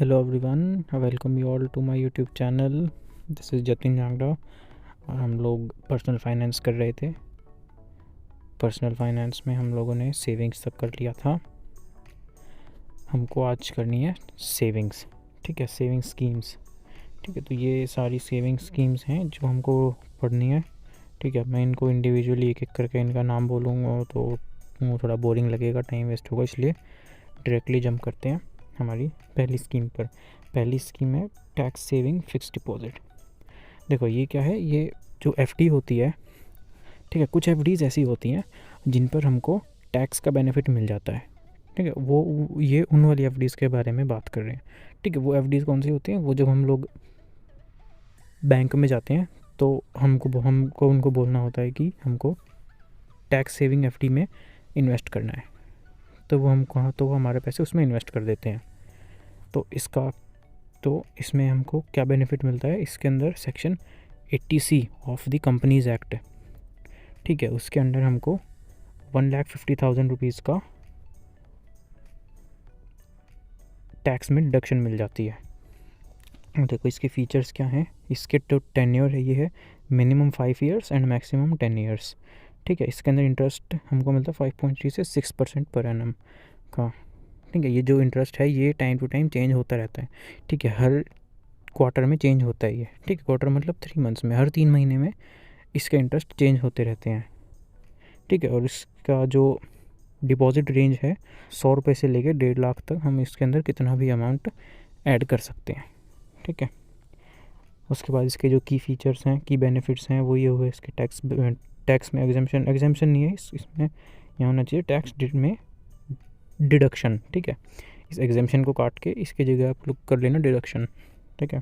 Hello everyone, welcome you all to my YouTube channel. This is Jatin Jangra और हम लोग personal finance कर रहे थे। पर्सनल फाइनेंस में हम लोगों ने सेविंग्स तक कर लिया था। हमको आज करनी है सेविंग्स, ठीक है, सेविंग स्कीम्स। ठीक है, तो ये सारी सेविंग स्कीम्स हैं जो हमको पढ़नी है। ठीक है, मैं इनको इंडिविजुअली एक एक करके इनका नाम बोलूँगा तो वो थोड़ा बोरिंग लगेगा, टाइम वेस्ट होगा, इसलिए डायरेक्टली जंप करते हैं हमारी पहली स्कीम पर। पहली स्कीम है टैक्स सेविंग फिक्स्ड डिपॉजिट। देखो ये क्या है, ये जो एफडी होती है, ठीक है, कुछ एफडीज़ ऐसी होती हैं जिन पर हमको टैक्स का बेनिफिट मिल जाता है। ठीक है, वो ये उन वाली एफडीज़ के बारे में बात कर रहे हैं। ठीक है, वो एफडीज़ कौन सी होती हैं? वो जब हम लोग बैंक में जाते हैं तो हमको उनको बोलना होता है कि हमको टैक्स सेविंग एफडी में इन्वेस्ट करना है, तो वो हम कहाँ, तो वो हमारे पैसे उसमें इन्वेस्ट कर देते हैं। तो इसमें हमको क्या बेनिफिट मिलता है? इसके अंदर section 80C of the companies act, ठीक है, उसके अंडर हमको 1,50,000 रुपीज़ का टैक्स में डिडक्शन मिल जाती है। देखो इसके फीचर्स क्या हैं। इसके तो टेन्योर है, ये है minimum 5 years and maximum 10 years. ठीक है, इसके अंदर इंटरेस्ट हमको मिलता है 5.3 से 6% पर एनम का। ठीक है, ये जो इंटरेस्ट है ये टाइम टू टाइम चेंज होता रहता है। ठीक है, हर क्वार्टर में चेंज होता है ये। ठीक है, क्वार्टर मतलब 3 मंथ्स में, हर 3 महीने में इसके इंटरेस्ट चेंज होते रहते हैं। ठीक है, और इसका जो डिपॉजिट रेंज है 100 रुपये से लेकर 1.5 लाख तक हम इसके अंदर कितना भी अमाउंट ऐड कर सकते हैं। ठीक है, उसके बाद इसके जो की फ़ीचर्स हैं, की बेनिफिट्स हैं, वो ये हुए इसके टैक्स में एग्जाम्पशन नहीं है, इसमें यहाँ होना चाहिए टैक्स में डिडक्शन। ठीक है, इस एग्जाम्पशन को काट के इसकी जगह आप लोग कर लेना डिडक्शन। ठीक है,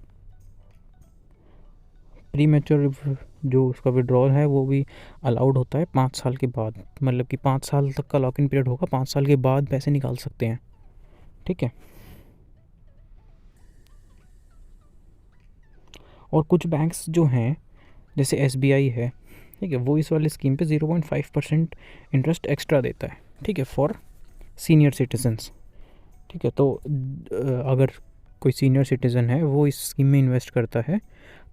प्री मैच्योर जो उसका विड्रॉल है वो भी अलाउड होता है 5 साल के बाद, मतलब कि 5 साल तक का लॉक इन पीरियड होगा, 5 साल के बाद पैसे निकाल सकते हैं। ठीक है, और कुछ बैंक्स जो हैं जैसे SBI है, ठीक है, वो इस वाली स्कीम पे 0.5% इंटरेस्ट एक्स्ट्रा देता है। ठीक है, फॉर सीनियर सिटीजन्स। ठीक है, तो अगर कोई सीनियर सिटीज़न है वो इस स्कीम में इन्वेस्ट करता है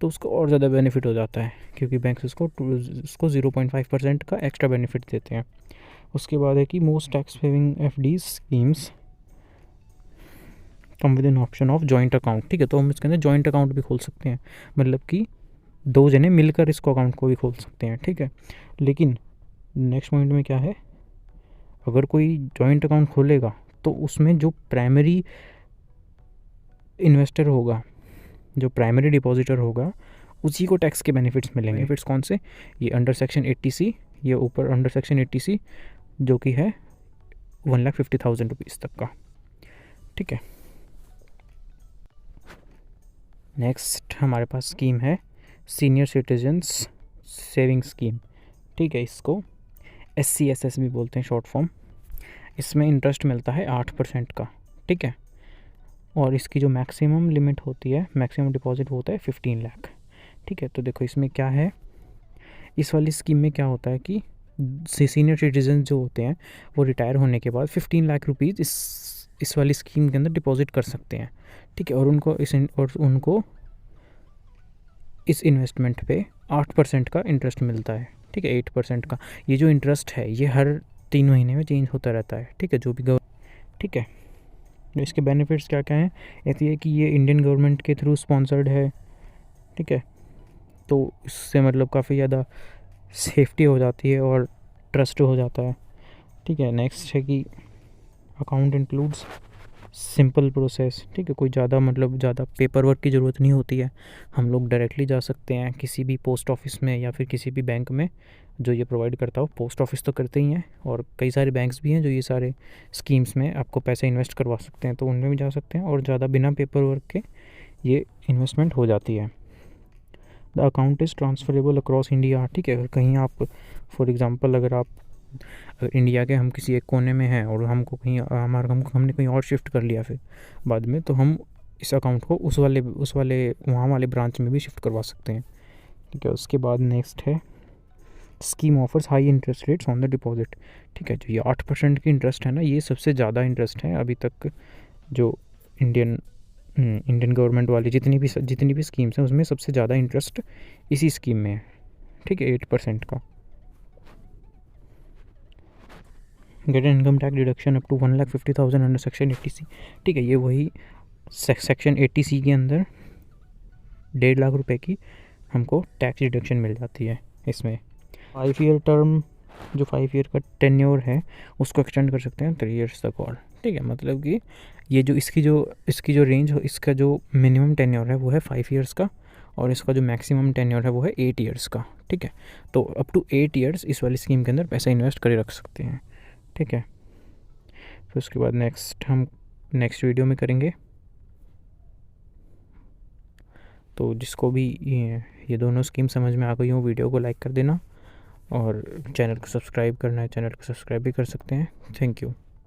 तो उसको और ज़्यादा बेनिफिट हो जाता है, क्योंकि बैंक उसको 0.5% का एक्स्ट्रा बेनिफिट देते हैं। उसके बाद है कि most tax saving FD schemes come with an option of joint account. ठीक है, तो हम इसके अंदर जॉइंट अकाउंट भी खोल सकते हैं, मतलब कि 2 जने मिलकर इसको अकाउंट को भी खोल सकते हैं। ठीक है, लेकिन नेक्स्ट पॉइंट में क्या है, अगर कोई जॉइंट अकाउंट खोलेगा तो उसमें जो प्राइमरी इन्वेस्टर होगा, जो प्राइमरी डिपॉजिटर होगा, उसी को टैक्स के बेनिफिट्स मिलेंगे। बेनिफिट्स कौन से? ये अंडर सेक्शन 80C, ये ऊपर अंडर सेक्शन 80C जो कि है 1,50,000 रुपीज़ तक का। ठीक है, नेक्स्ट हमारे पास स्कीम है सीनियर सिटीजन्स सेविंग स्कीम। ठीक है, इसको SCSS भी बोलते हैं शॉर्ट फॉर्म। इसमें इंटरेस्ट मिलता है 8% का। ठीक है, और इसकी जो मैक्सिमम लिमिट होती है, मैक्सिमम डिपॉजिट होता है 15 लाख। ठीक है, तो देखो इसमें क्या है, इस वाली स्कीम में क्या होता है कि सीनियर सिटीजन जो होते हैं वो रिटायर होने के बाद 15 लाख रुपीज़ इस वाली स्कीम के अंदर डिपॉजिट कर सकते हैं। ठीक है, और उनको इस इन्वेस्टमेंट पे 8% का इंटरेस्ट मिलता है। ठीक है, 8% का। ये जो इंटरेस्ट है ये हर 3 महीने में चेंज होता रहता है। ठीक है, जो भी ठीक है, तो इसके बेनिफिट्स क्या क्या हैं? ऐसी है कि ये इंडियन गवर्नमेंट के थ्रू स्पॉन्सर्ड है। ठीक है, तो इससे मतलब काफ़ी ज़्यादा सेफ्टी हो जाती है और ट्रस्ट हो जाता है। ठीक है, नेक्स्ट है कि अकाउंट इंक्लूड्स सिंपल प्रोसेस। ठीक है, कोई ज़्यादा पेपर वर्क की ज़रूरत नहीं होती है। हम लोग डायरेक्टली जा सकते हैं किसी भी पोस्ट ऑफिस में या फिर किसी भी बैंक में जो ये प्रोवाइड करता हो। पोस्ट ऑफिस तो करते ही हैं, और कई सारे बैंक्स भी हैं जो ये सारे स्कीम्स में आपको पैसे इन्वेस्ट करवा सकते हैं, तो उनमें भी जा सकते हैं और ज़्यादा बिना पेपर वर्क के ये इन्वेस्टमेंट हो जाती है। The account is transferable across India. ठीक है, अगर कहीं आप फॉर एग्ज़ाम्पल अगर इंडिया के हम किसी एक कोने में हैं और हमको कहीं हमने कहीं और शिफ्ट कर लिया फिर बाद में, तो हम इस अकाउंट को उस वाले वहाँ वाले ब्रांच में भी शिफ्ट करवा सकते हैं। ठीक है, उसके बाद नेक्स्ट है scheme offers high interest rates on the deposit. ठीक है, जो ये 8% की इंटरेस्ट है ना, ये सबसे ज़्यादा इंटरेस्ट है अभी तक जो इंडियन इंडियन गवर्नमेंट वाली जितनी भी स्कीम्स हैं उसमें सबसे ज़्यादा इंटरेस्ट इसी स्कीम में है, ठीक है, 8% का। Get income tax deduction up to 1,50,000 under section 80C, ठीक है, ये वही सेक्शन 80C के अंदर 1.5 लाख रुपए की हमको टैक्स डिडक्शन मिल जाती है इसमें। 5 ईयर टर्म, जो 5 ईयर का टेन्योर है उसको एक्सटेंड कर सकते हैं 3 ईयर्स तक और, ठीक है। मतलब कि ये जो इसकी जो रेंज हो, इसका जो मिनिमम टेन्योर है वो है 5 ईयर्स का, और इसका जो मैक्सिमम टेन्योर है वो है 8 ईयर्स का, ठीक है। तो अप टू 8 ईयर्स इस वाली स्कीम के अंदर पैसा इन्वेस्ट करे रख सकते हैं, ठीक है। फिर उसके बाद हम नेक्स्ट वीडियो में करेंगे। तो जिसको भी ये दोनों स्कीम समझ में आ गई हो, वीडियो को लाइक कर देना, और चैनल को सब्सक्राइब करना है चैनल को सब्सक्राइब भी कर सकते हैं। Thank you.